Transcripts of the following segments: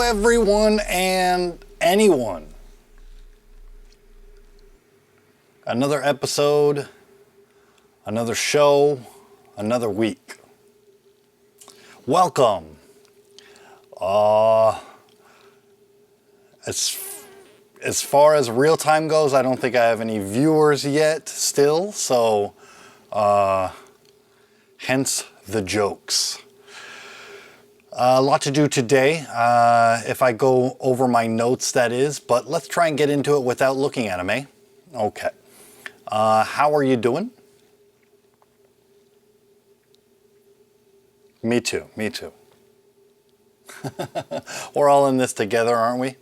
everyone and anyone. Another episode, another show, another week. Welcome. As far as real time goes, I don't think I have any viewers yet still, so hence the jokes. A lot to do today, if I go over my notes that is, but let's try and get into it without looking at them, eh? Okay. How are you doing? Me too. We're all in this together, aren't we?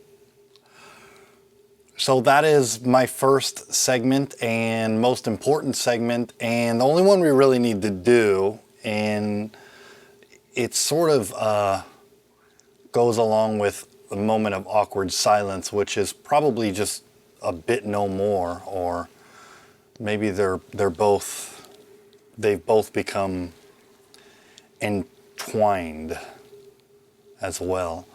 So that is my first segment and most important segment, and the only one we really need to do, and it sort of goes along with the moment of awkward silence, which is probably just a bit no more, or maybe they've both become entwined as well.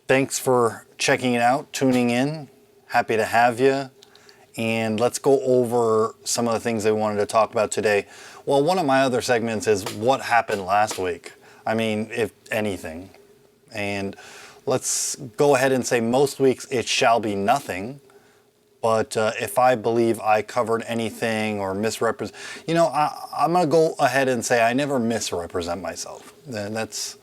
Thanks for checking it out, tuning in. Happy to have you. And let's go over some of the things I wanted to talk about today. Well, one of my other segments is what happened last week. I mean, if anything. And let's go ahead and say most weeks it shall be nothing. But if I believe I covered anything or misrepresent, I'm going to go ahead and say I never misrepresent myself. That's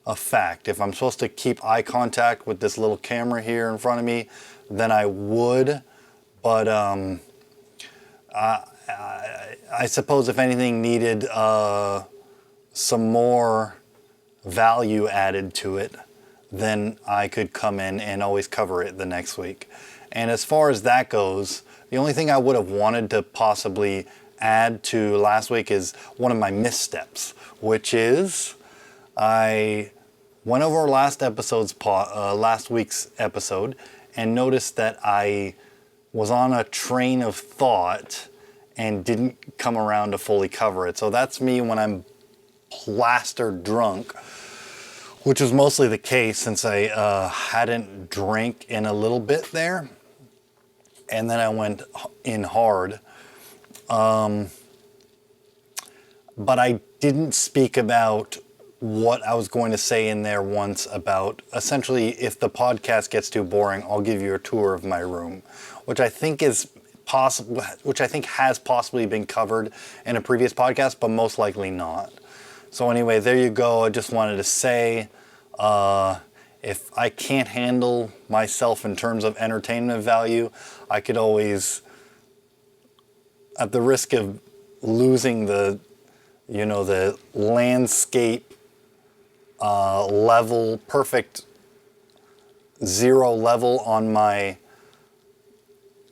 a fact. If I'm supposed to keep eye contact with this little camera here in front of me, then I would. But I suppose if anything needed some more value added to it, then I could come in and always cover it the next week. And as far as that goes, the only thing I would have wanted to possibly add to last week is one of my missteps, which is I went over last week's episode and noticed that I was on a train of thought and didn't come around to fully cover it. So that's me when I'm plastered drunk, which was mostly the case since I hadn't drank in a little bit there. And then I went in hard. But I didn't speak about what I was going to say in there once about essentially if the podcast gets too boring, I'll give you a tour of my room, which I think is possible, which I think has possibly been covered in a previous podcast, but most likely not. So anyway, there you go. I just wanted to say, if I can't handle myself in terms of entertainment value, I could always, at the risk of losing the landscape level, perfect zero level on my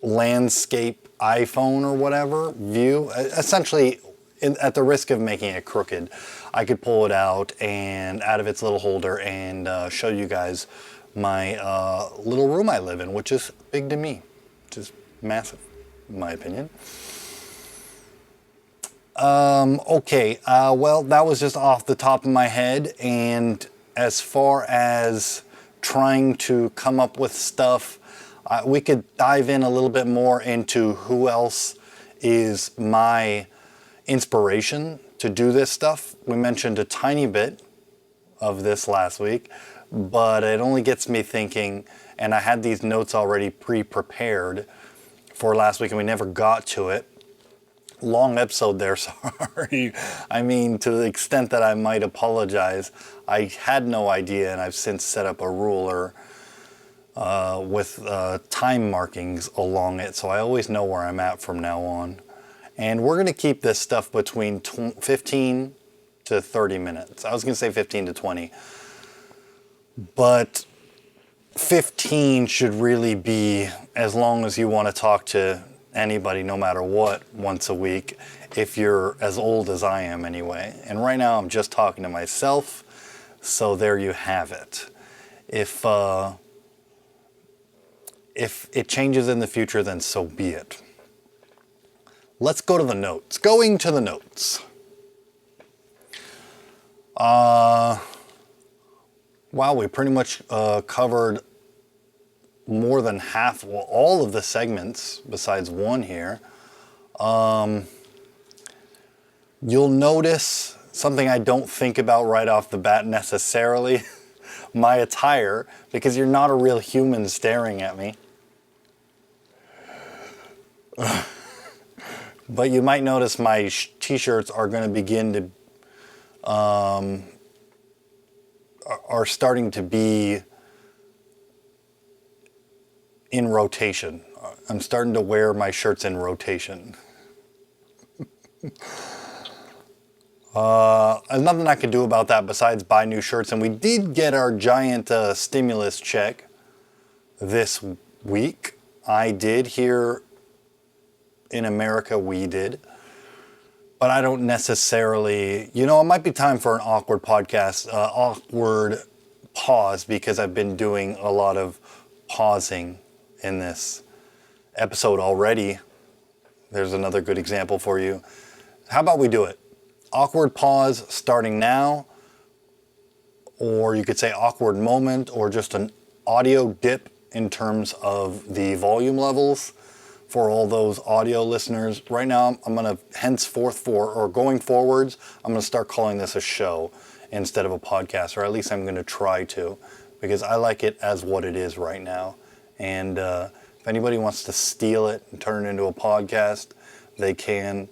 landscape iPhone or whatever view, essentially at the risk of making it crooked, I could pull it out of its little holder and show you guys my little room I live in, which is big to me, which is massive in my opinion. Okay, well, that was just off the top of my head, and as far as trying to come up with stuff, we could dive in a little bit more into who else is my inspiration to do this stuff. We mentioned a tiny bit of this last week, but it only gets me thinking, and I had these notes already pre-prepared for last week and we never got to it. Long episode there, sorry. I mean, to the extent that I might apologize, I had no idea, and I've since set up a ruler with time markings along it, so I always know where I'm at from now on. And we're going to keep this stuff between 15 to 30 minutes. I was going to say 15 to 20, but 15 should really be as long as you want to talk to anybody, no matter what, once a week, if you're as old as I am anyway. And right now I'm just talking to myself, so there you have it. If it changes in the future, then so be it. Let's go to the notes. Going to the notes. Wow, we pretty much covered more than half, well, all of the segments besides one here. You'll notice something I don't think about right off the bat necessarily, my attire, because you're not a real human staring at me. But you might notice my t-shirts are going to begin to, are starting to be in rotation. I'm starting to wear my shirts in rotation. There's nothing I could do about that besides buy new shirts. And we did get our giant stimulus check this week. I did here in America, we did. But I don't necessarily, it might be time for an awkward podcast, awkward pause, because I've been doing a lot of pausing in this episode already. There's another good example for you. How about we do it? Awkward pause starting now, or you could say awkward moment, or just an audio dip in terms of the volume levels for all those audio listeners. Right now, I'm going to henceforth going forwards, I'm going to start calling this a show instead of a podcast, or at least I'm going to try to, because I like it as what it is right now. And if anybody wants to steal it and turn it into a podcast, they can.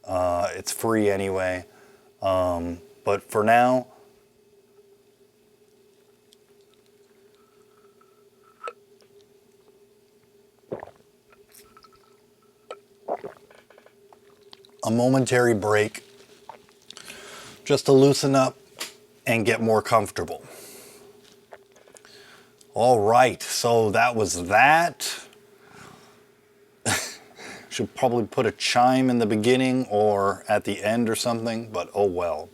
It's free anyway. But for now, a momentary break just to loosen up and get more comfortable. All right, so that was that. Should probably put a chime in the beginning or at the end or something, but oh well.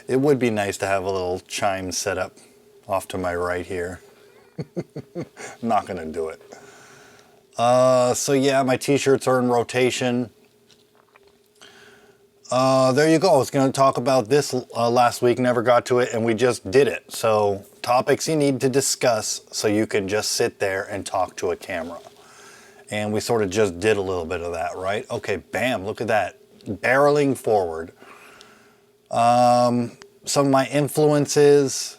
It would be nice to have a little chime set up off to my right here. Not gonna do it. So yeah, my t-shirts are in rotation. There you go. I was going to talk about this last week, never got to it, and we just did it. So topics you need to discuss so you can just sit there and talk to a camera. And we sort of just did a little bit of that, right? Okay, bam, look at that. Barreling forward. Some of my influences.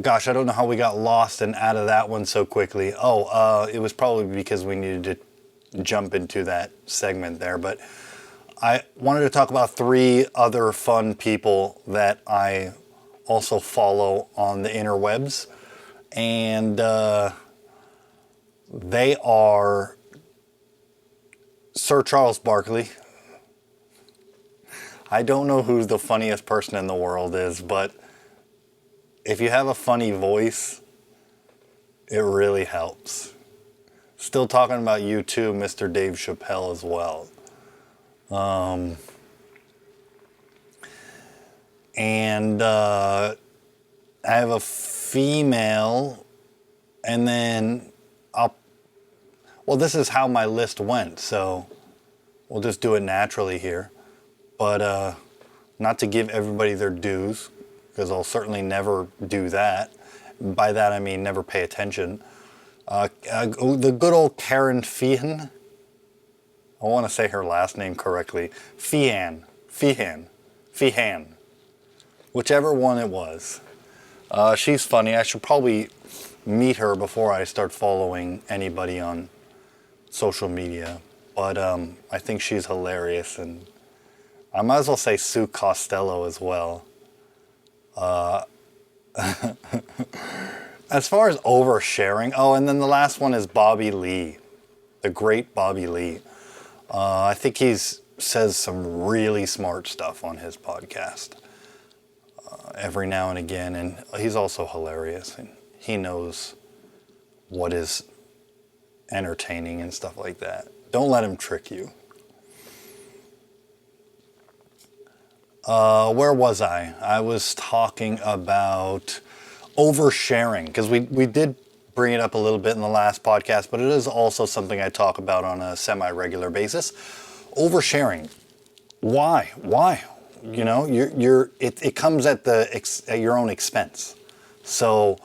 Gosh, I don't know how we got lost and out of that one so quickly. It was probably because we needed to jump into that segment there. But I wanted to talk about 3 other fun people that I also follow on the interwebs. And they are Sir Charles Barkley. I don't know who the funniest person in the world is, but if you have a funny voice, it really helps. Still talking about you too, Mr. Dave Chappelle as well. And I have a female, and then this is how my list went, so we'll just do it naturally here. But not to give everybody their dues, because I'll certainly never do that. By that I mean never pay attention. The good old Karen Feehan. I want to say her last name correctly. Feehan. Whichever one it was. She's funny. I should probably meet her before I start following anybody on social media. But I think she's hilarious. And I might as well say Sue Costello as well. As far as oversharing. And then the last one is Bobby Lee. The great Bobby Lee. I think he says some really smart stuff on his podcast every now and again, and he's also hilarious, and he knows what is entertaining and stuff like that. Don't let him trick you. Where was I? I was talking about oversharing, because we did bring it up a little bit in the last podcast, but it is also something I talk about on a semi-regular basis. Oversharing. Why? It comes at your own expense. So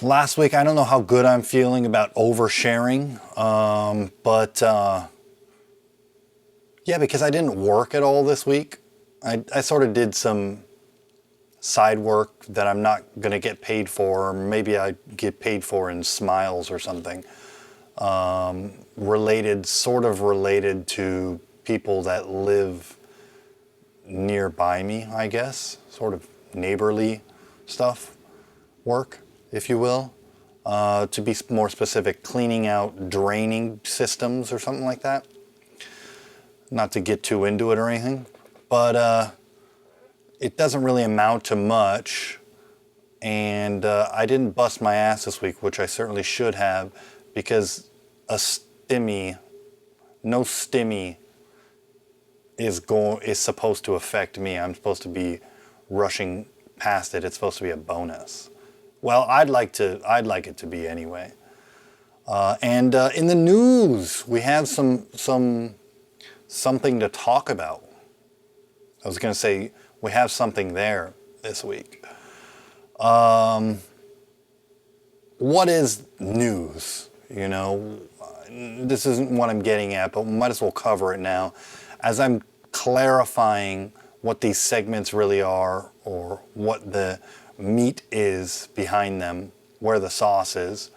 last week, I don't know how good I'm feeling about oversharing, but yeah, because I didn't work at all this week. I sort of did some side work that I'm not going to get paid for, or maybe I get paid for in smiles or something, sort of related to people that live nearby me, I guess, sort of neighborly stuff, work, if you will. To be more specific, cleaning out draining systems or something like that. Not to get too into it or anything, but it doesn't really amount to much. And I didn't bust my ass this week, which I certainly should have, because no stimmy is supposed to affect me. I'm supposed to be rushing past it. It's supposed to be a bonus. Well, I'd like it to be anyway. And in the news, we have something to talk about. I was going to say we have something there this week. What is news? You know, this isn't what I'm getting at, but we might as well cover it now, as I'm clarifying what these segments really are, or what the meat is behind them, where the sauce is.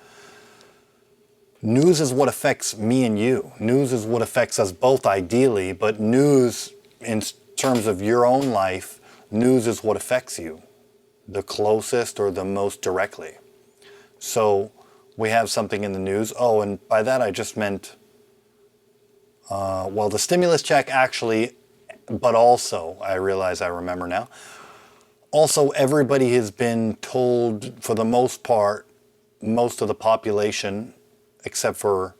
News is what affects me and you. News is what affects us both ideally, but news in terms of your own life, news is what affects you the closest or the most directly. So we have something in the news. Oh, and by that I just meant, the stimulus check actually, but also, I remember now, also everybody has been told, for the most part, most of the population, except for,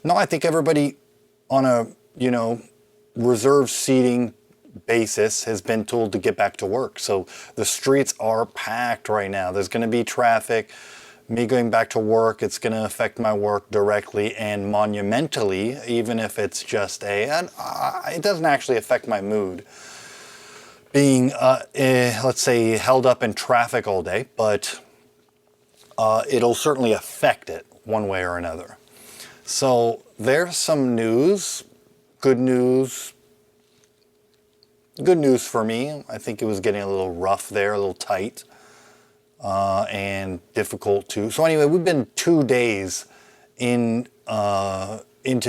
no, I think everybody on a, reserved seating basis has been told to get back to work. So the streets are packed right now. There's going to be traffic. Me going back to work, it's going to affect my work directly and monumentally, even if it's just it doesn't actually affect my mood being, let's say, held up in traffic all day, but it'll certainly affect it one way or another. So there's some news, good news for me. I think it was getting a little rough there, a little tight, and difficult too. So anyway, we've been 2 days into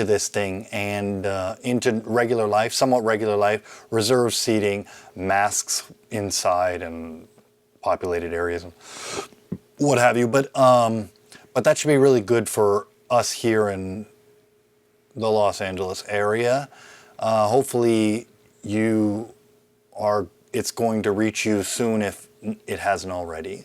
this thing, and into regular life, somewhat regular life, reserved seating, masks inside and populated areas and what have you. But that should be really good for us here in the Los Angeles area. Hopefully it's going to reach you soon if it hasn't already.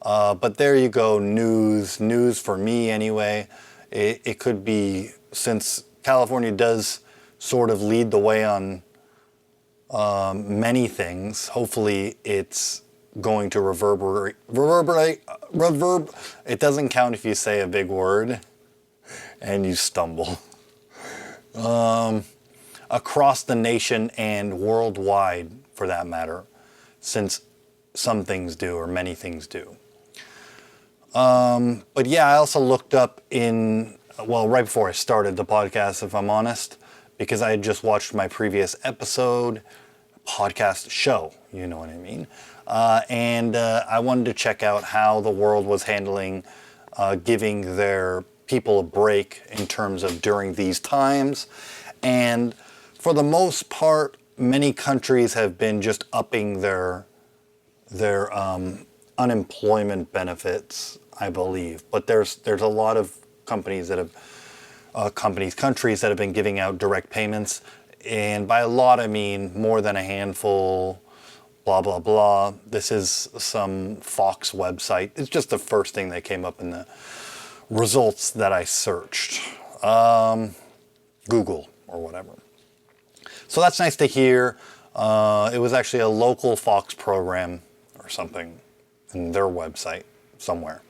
But there you go, news for me anyway. It could be, since California does sort of lead the way on many things, hopefully it's going to reverberate. It doesn't count if you say a big word and you stumble. Across the nation and worldwide, for that matter, since some things do, or many things do. But yeah, I also looked up right before I started the podcast, if I'm honest, because I had just watched my previous podcast show, you know what I mean? And I wanted to check out how the world was handling giving their people a break in terms of during these times. And for the most part, many countries have been just upping their unemployment benefits, I believe. But there's a lot of countries that have been giving out direct payments. And by a lot, I mean more than a handful, blah, blah, blah. This is some Fox website. It's just the first thing that came up in the results that I searched. Google or whatever. So that's nice to hear. It was actually a local Fox program or something in their website somewhere.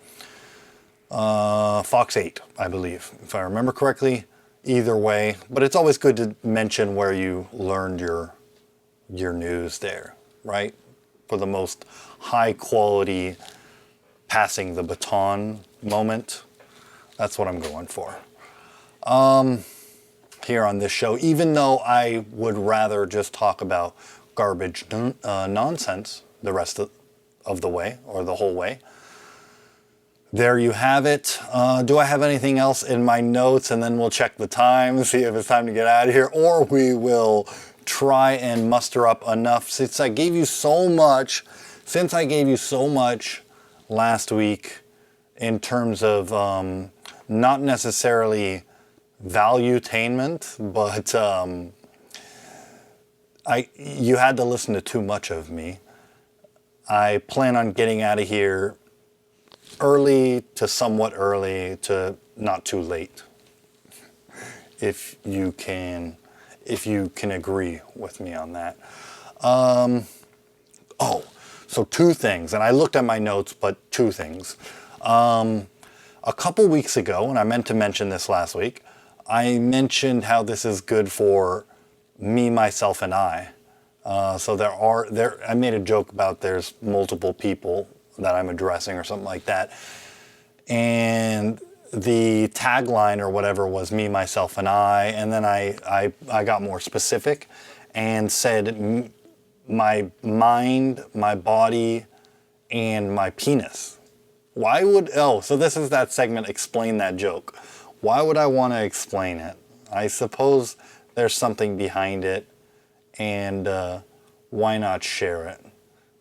Fox 8, I believe, if I remember correctly. Either way, but it's always good to mention where you learned your news there, right? for the most high quality passing the baton moment. That's what I'm going for. Here on this show, even though I would rather just talk about garbage nonsense the rest of the way, or the whole way. There you have it. Do I have anything else in my notes? And then we'll check the time, see if it's time to get out of here, or we will try and muster up enough. Since I gave you so much last week in terms of not necessarily valuetainment, but you had to listen to too much of me. I plan on getting out of here early to somewhat early to not too late. If you can agree with me on that. So two things, and I looked at my notes, but two things. A couple weeks ago, and I meant to mention this last week, I mentioned how this is good for me, myself, and I. So I made a joke about there's multiple people that I'm addressing or something like that. And the tagline or whatever was me, myself, and I. And then I got more specific and said my mind, my body, and my penis. So this is that segment, explain that joke. Why would I want to explain it? I suppose there's something behind it, and why not share it?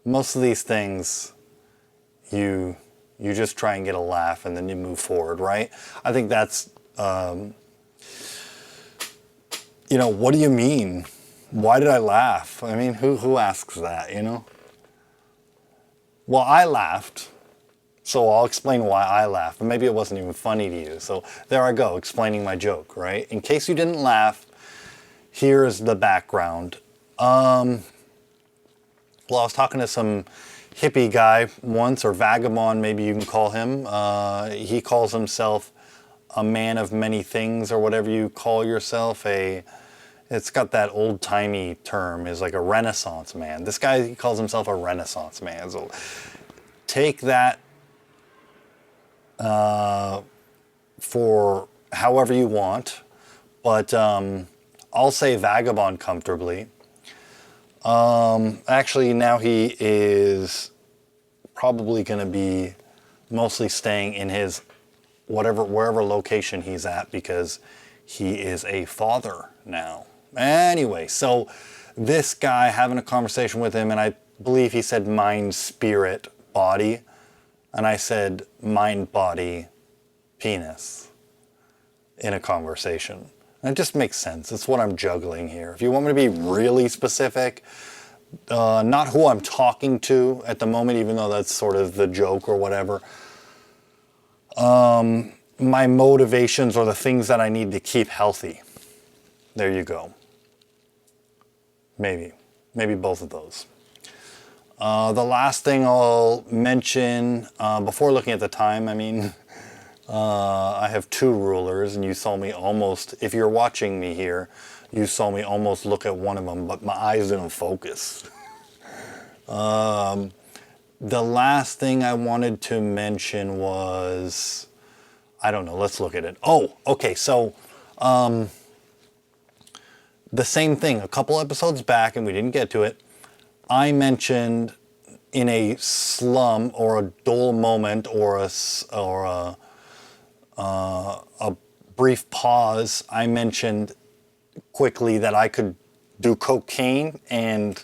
Most of these things, you just try and get a laugh and then you move forward, right? I think that's, what do you mean? Why did I laugh? I mean, who asks that, Well, I laughed. So I'll explain why I laughed. Maybe it wasn't even funny to you. So there I go, explaining my joke, right? In case you didn't laugh, here's the background. Well, I was talking to some hippie guy once, or vagabond, maybe you can call him. He calls himself a man of many things, or whatever you call yourself. It's got that old-timey term, is like a Renaissance man. This guy, he calls himself a Renaissance man. So take that for however you want, but I'll say vagabond comfortably. Actually, now he is probably going to be mostly staying in his wherever location he's at, because he is a father now. Anyway, so this guy, having a conversation with him, and I believe he said mind, spirit, body. And I said mind, body, penis in a conversation. And it just makes sense. It's what I'm juggling here. If you want me to be really specific, not who I'm talking to at the moment, even though that's sort of the joke or whatever. My motivations or the things that I need to keep healthy. There you go. Maybe both of those. The last thing I'll mention, before looking at the time, I have two rulers, and you saw me almost, if you're watching me here, you saw me almost look at one of them, but my eyes didn't focus. The last thing I wanted to mention was, I don't know, let's look at it. Oh, okay, so the same thing, a couple episodes back, and we didn't get to it, I mentioned in a slum or a dull moment or a brief pause, I mentioned quickly that I could do cocaine and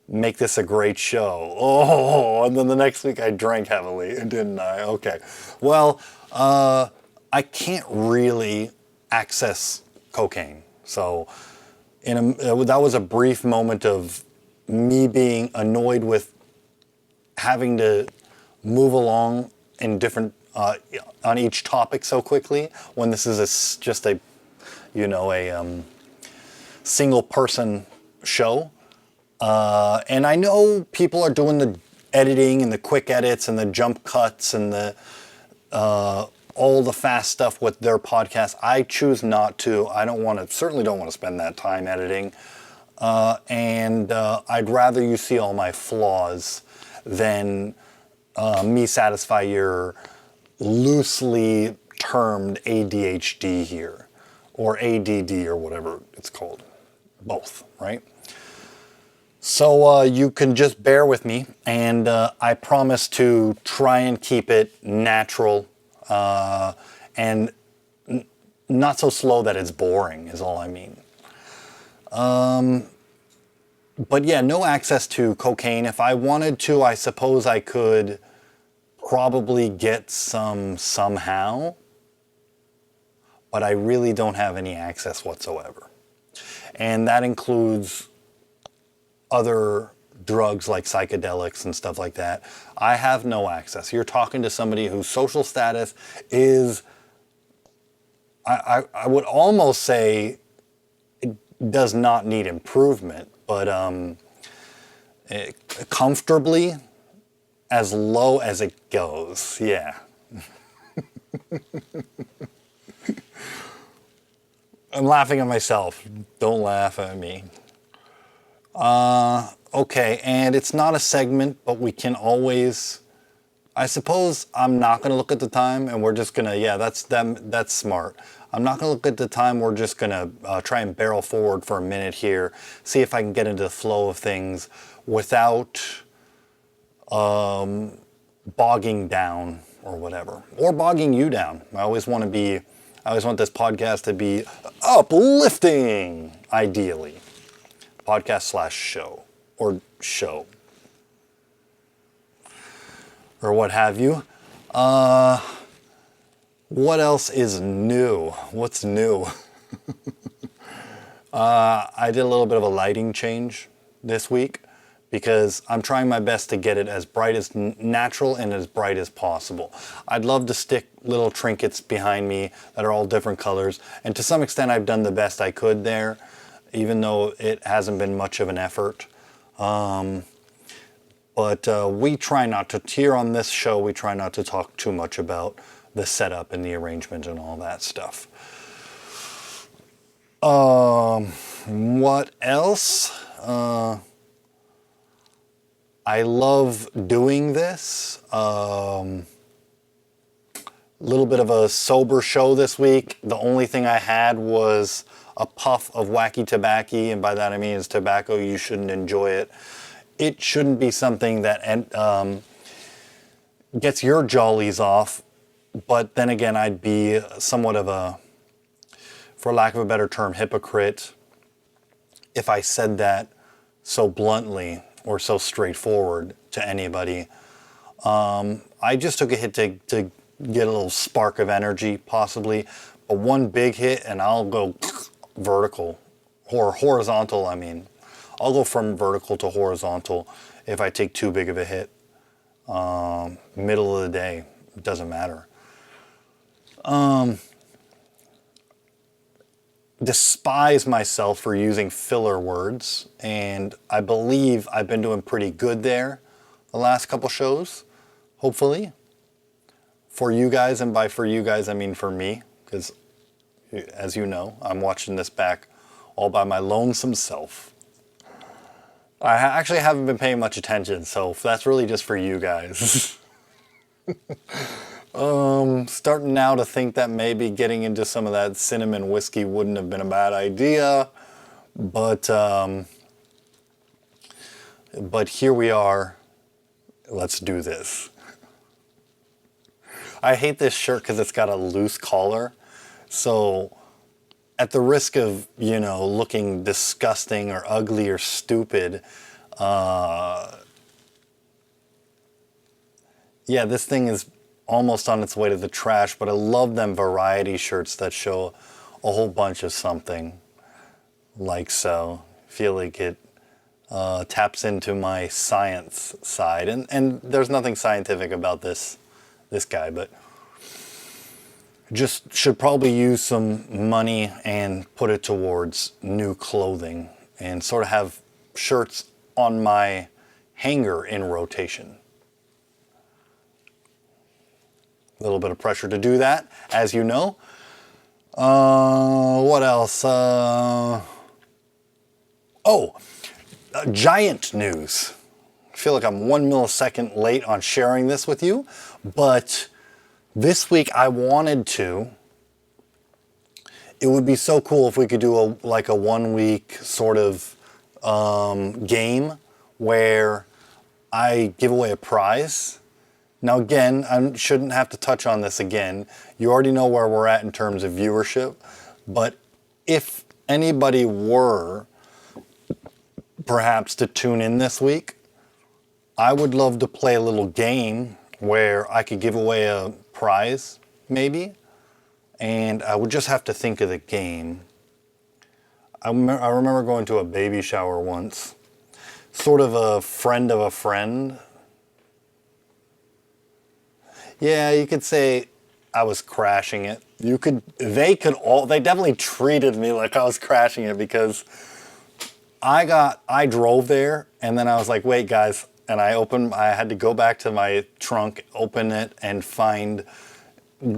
make this a great show. Oh, and then the next week I drank heavily, didn't I? Okay. Well, I can't really access cocaine. So that was a brief moment of me being annoyed with having to move along in different on each topic so quickly, when this is just a single person show. And I know people are doing the editing and the quick edits and the jump cuts and the all the fast stuff with their podcast. I choose not to. Certainly don't want to spend that time editing. and I'd rather you see all my flaws than me satisfy your loosely termed ADHD here, or ADD, or whatever it's called. Both, right? So you can just bear with me, and I promise to try and keep it natural and not so slow that it's boring, is all I mean. But yeah, no access to cocaine. If I wanted to, I suppose I could probably get some somehow, but I really don't have any access whatsoever. And that includes other drugs like psychedelics and stuff like that. I have no access. You're talking to somebody whose social status is, I would almost say, it does not need improvement, but comfortably as low as it goes. Yeah. I'm laughing at myself. Don't laugh at me. Okay, and it's not a segment, but we can always, I suppose I'm not going to look at the time, and we're just going to, yeah, that's smart. I'm not going to look at the time. We're just going to try and barrel forward for a minute here, see if I can get into the flow of things without bogging down or whatever, or bogging you down. I always want this podcast to be uplifting, ideally. Podcast / show, or show, or what have you. What else is new? What's new? I did a little bit of a lighting change this week because I'm trying my best to get it as bright as natural and as bright as possible. I'd love to stick little trinkets behind me that are all different colors, and to some extent I've done the best I could there, even though it hasn't been much of an effort. But we try not to, here on this show, we try not to talk too much about the setup and the arrangement and all that stuff. What else? I love doing this. Little bit of a sober show this week. The only thing I had was a puff of wacky tobacco, and by that I mean it's tobacco. You shouldn't enjoy it. It shouldn't be something that gets your jollies off, but then again, I'd be somewhat of a, for lack of a better term, hypocrite if I said that so bluntly or so straightforward to anybody. I just took a hit to get a little spark of energy, possibly, but one big hit and I'll go vertical, or horizontal, I mean. I'll go from vertical to horizontal if I take too big of a hit. Middle of the day, it doesn't matter. Despise myself for using filler words, and I believe I've been doing pretty good there the last couple shows, hopefully. For you guys, and by for you guys I mean for me, because as you know, I'm watching this back all by my lonesome self. I actually haven't been paying much attention, so that's really just for you guys. Starting now to think that maybe getting into some of that cinnamon whiskey wouldn't have been a bad idea, but here we are. Let's do this. I hate this shirt because it's got a loose collar, so at the risk of, looking disgusting or ugly or stupid, this thing is almost on its way to the trash, but I love them variety shirts that show a whole bunch of something, like so. I feel like it taps into my science side, and there's nothing scientific about this guy, but just should probably use some money and put it towards new clothing and sort of have shirts on my hanger in rotation. A little bit of pressure to do that, as you know. What else? Oh, giant news. I feel like I'm 1 millisecond late on sharing this with you, but this week I wanted to. It would be so cool if we could do a 1 week sort of game where I give away a prize. Now again, I shouldn't have to touch on this again. You already know where we're at in terms of viewership, but if anybody were perhaps to tune in this week, I would love to play a little game where I could give away a prize, maybe, and I would just have to think of the game. I remember going to a baby shower once, sort of a friend of a friend. Yeah, you could say I was crashing it. They definitely treated me like I was crashing it, because I drove there and then I was like, wait guys, and I had to go back to my trunk, open it, and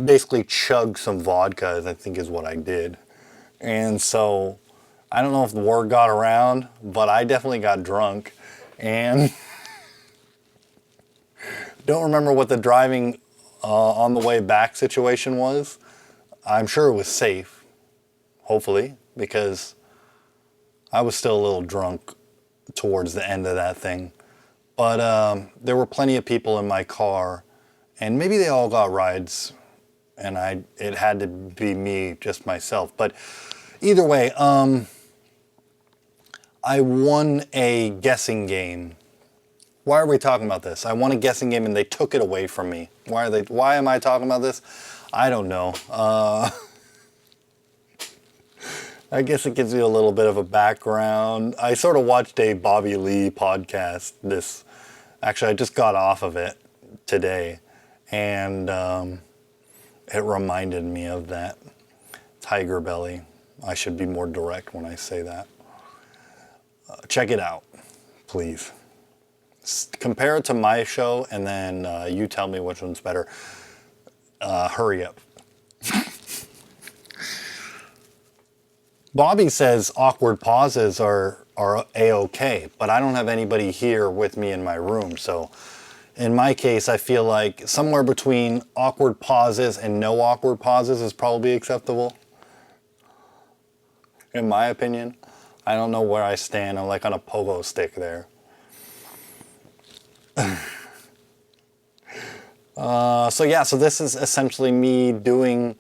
basically chug some vodka, I think is what I did. And so, I don't know if the word got around, but I definitely got drunk, and don't remember what the driving on the way back situation was. I'm sure it was safe, hopefully, because I was still a little drunk towards the end of that thing. But there were plenty of people in my car, and maybe they all got rides, and it had to be me, just myself. But either way, I won a guessing game. Why are we talking about this? I won a guessing game and they took it away from me. Why am I talking about this? I don't know. I guess it gives you a little bit of a background. I sort of watched a Bobby Lee podcast. Actually, I just got off of it today, and it reminded me of that. Tiger Belly. I should be more direct when I say that. Check it out, please. Compare it to my show, and then you tell me which one's better. Hurry up. Bobby says awkward pauses are A-okay, but I don't have anybody here with me in my room, so in my case, I feel like somewhere between awkward pauses and no awkward pauses is probably acceptable. In my opinion. I don't know where I stand. I'm like on a pogo stick there. So this is essentially me doing.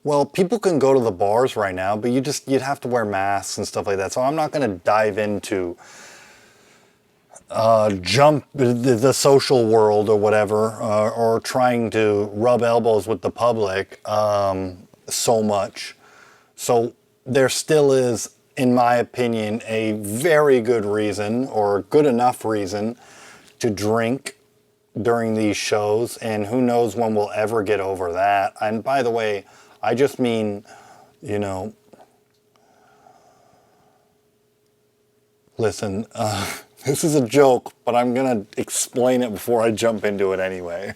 Well, people can go to the bars right now, but you'd have to wear masks and stuff like that. So I'm not going to dive into the social world or whatever, or trying to rub elbows with the public so much. So there still is, in my opinion, a very good reason, or good enough reason, to drink during these shows, and who knows when we'll ever get over that. And by the way, I just mean, listen, this is a joke, but I'm going to explain it before I jump into it anyway.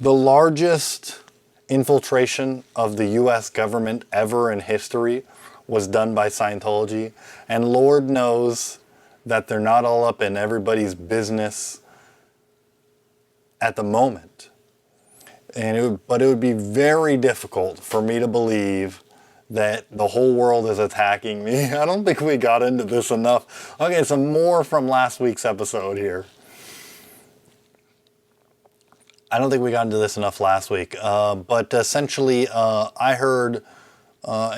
The largest infiltration of the US government ever in history was done by Scientology, and Lord knows that they're not all up in everybody's business at the moment. But it would be very difficult for me to believe that the whole world is attacking me. I don't think we got into this enough. Okay, some more from last week's episode here. I don't think we got into this enough last week. But essentially, I heard,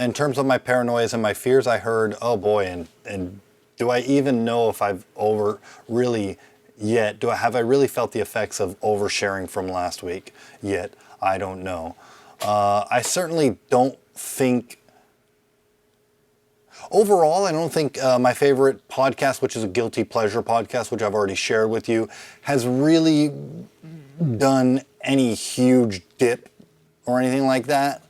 in terms of my paranoias and my fears, I heard, oh boy, and do I even know if I've have I really felt the effects of oversharing from last week yet? I don't know. I certainly don't think, overall, I don't think my favorite podcast, which is a guilty pleasure podcast, which I've already shared with you, has really done any huge dip or anything like that.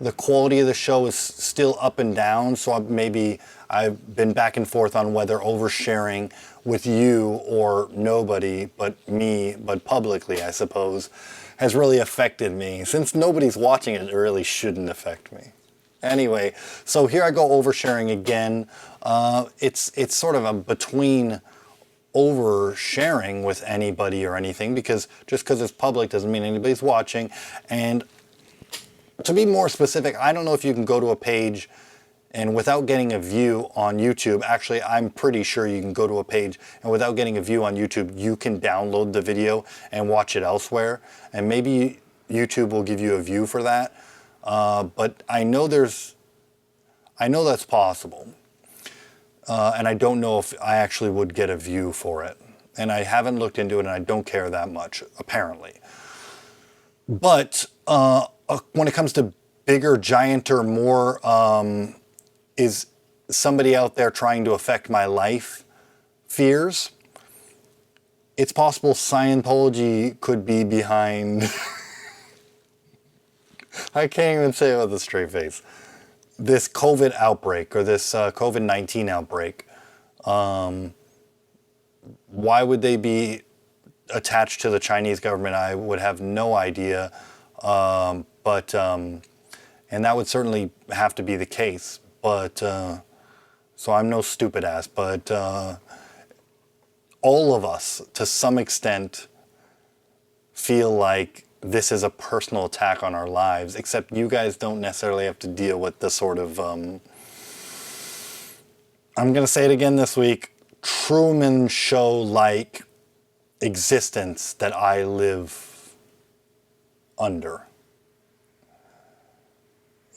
The quality of the show is still up and down, so maybe I've been back and forth on whether oversharing with you or nobody but me, but publicly, I suppose, has really affected me. Since nobody's watching it, it really shouldn't affect me. Anyway, so here I go oversharing again. It's sort of a between oversharing with anybody or anything, because just because it's public doesn't mean anybody's watching. And to be more specific, I don't know if you can go to a page and without getting a view on YouTube, actually I'm pretty sure you can go to a page and without getting a view on YouTube, you can download the video and watch it elsewhere. And maybe YouTube will give you a view for that. But I know that's possible. And I don't know if I actually would get a view for it. And I haven't looked into it, and I don't care that much, apparently. But when it comes to bigger, gianter, more, is somebody out there trying to affect my life fears, it's possible Scientology could be behind... I can't even say it with a straight face. This COVID outbreak, or this COVID-19 outbreak. Why would they be attached to the Chinese government? I would have no idea. And that would certainly have to be the case. But, so I'm no stupid ass, but all of us, to some extent, feel like this is a personal attack on our lives, except you guys don't necessarily have to deal with the sort of, I'm going to say it again this week, Truman Show-like existence that I live under.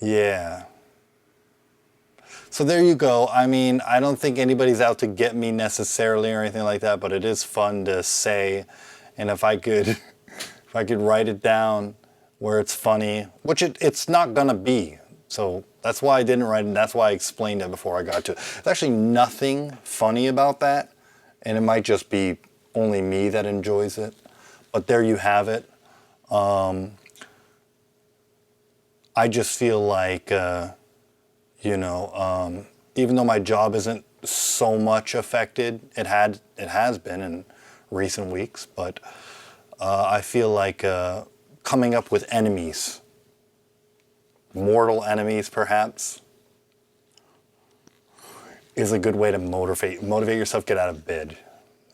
Yeah. So there you go. I mean, I don't think anybody's out to get me necessarily or anything like that, but it is fun to say. And if I could, if I could write it down where it's funny, which it's not gonna be. So that's why I didn't write it. And that's why I explained it before I got to it. There's actually nothing funny about that. And it might just be only me that enjoys it. But there you have it. I just feel like, even though my job isn't so much affected, it has been in recent weeks, but I feel like coming up with enemies, mortal enemies perhaps, is a good way to motivate yourself, get out of bed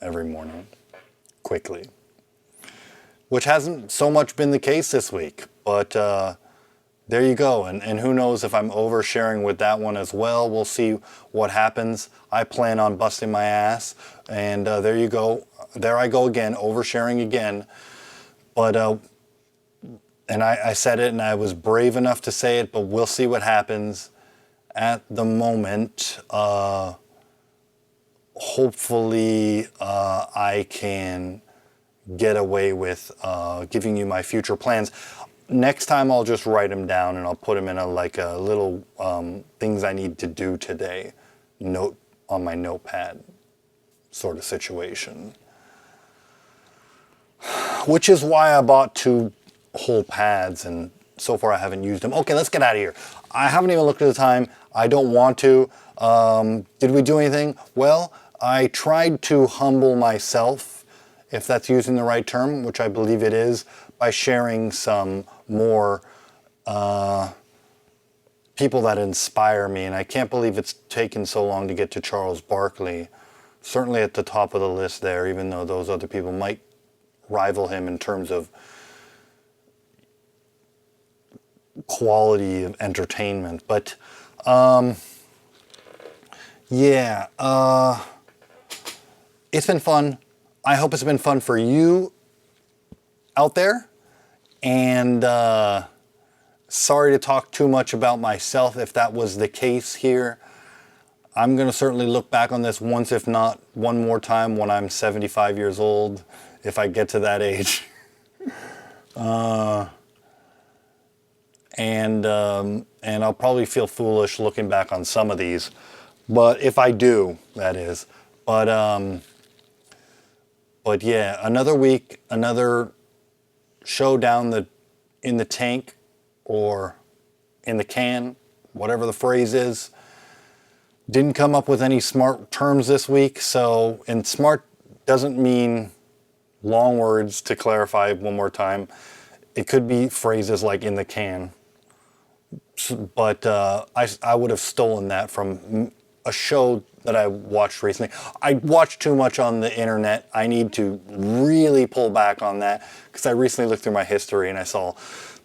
every morning quickly. Which hasn't so much been the case this week, but there you go. And who knows if I'm oversharing with that one as well. We'll see what happens. I plan on busting my ass. And there you go. There I go again, oversharing again. But, and I said it and I was brave enough to say it, but we'll see what happens. At the moment, hopefully I can get away with giving you my future plans. Next time I'll just write them down and I'll put them in a little things I need to do today note on my notepad sort of situation. Which is why I bought 2 whole pads, and so far I haven't used them. Okay, let's get out of here. I haven't even looked at the time. I don't want to. Did we do anything? Well, I tried to humble myself, if that's using the right term, which I believe it is, by sharing some more people that inspire me. And I can't believe it's taken so long to get to Charles Barkley. Certainly at the top of the list there, even though those other people might rival him in terms of quality of entertainment. But yeah, it's been fun. I hope it's been fun for you out there. And sorry to talk too much about myself if that was the case here. I'm going to certainly look back on this once, if not one more time, when I'm 75 years old, if I get to that age. And I'll probably feel foolish looking back on some of these. But if I do, that is. But yeah, another week, another show down in the tank or in the can, whatever the phrase is. Didn't come up with any smart terms this week, and smart doesn't mean long words, to clarify one more time. It could be phrases like in the can, But I would have stolen that from a show that I watched recently. I watch too much on the internet. I need to really pull back on that because I recently looked through my history and I saw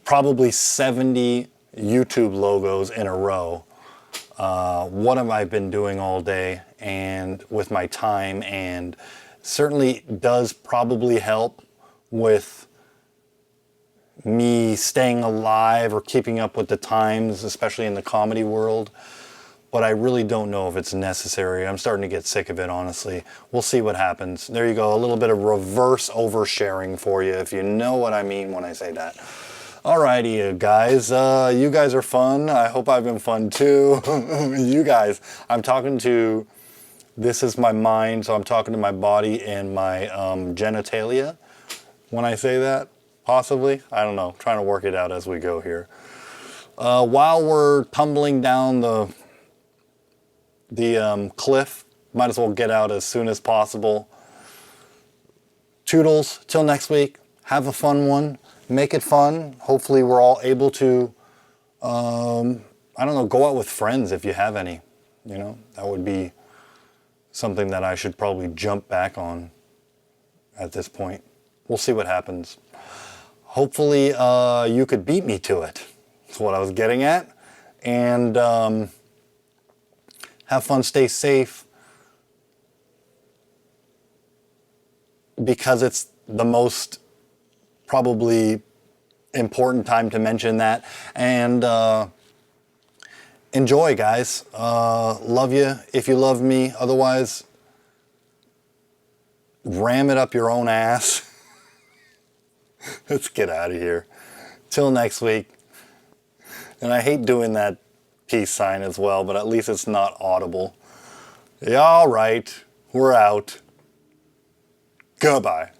probably 70 YouTube logos in a row. What have I been doing all day and with my time, and certainly does probably help with me staying alive or keeping up with the times, especially in the comedy world. But I really don't know if it's necessary. I'm starting to get sick of it, honestly. We'll see what happens. There you go, a little bit of reverse oversharing for you, if you know what I mean when I say that. Alrighty, guys. You guys are fun. I hope I've been fun too. You guys, I'm talking to, this is my mind, so I'm talking to my body and my genitalia when I say that. Possibly. I don't know. Trying to work it out as we go here. While we're tumbling down the cliff, might as well get out as soon as possible. Toodles. Till next week. Have a fun one. Make it fun. Hopefully we're all able to, I don't know, go out with friends if you have any. You know, that would be something that I should probably jump back on at this point. We'll see what happens. Hopefully you could beat me to it. That's what I was getting at. And have fun, stay safe. Because it's the most probably important time to mention that. And enjoy, guys. Love you if you love me. Otherwise, ram it up your own ass. Let's get out of here. Till next week. And I hate doing that peace sign as well, but at least it's not audible. Yeah, all right. We're out. Goodbye.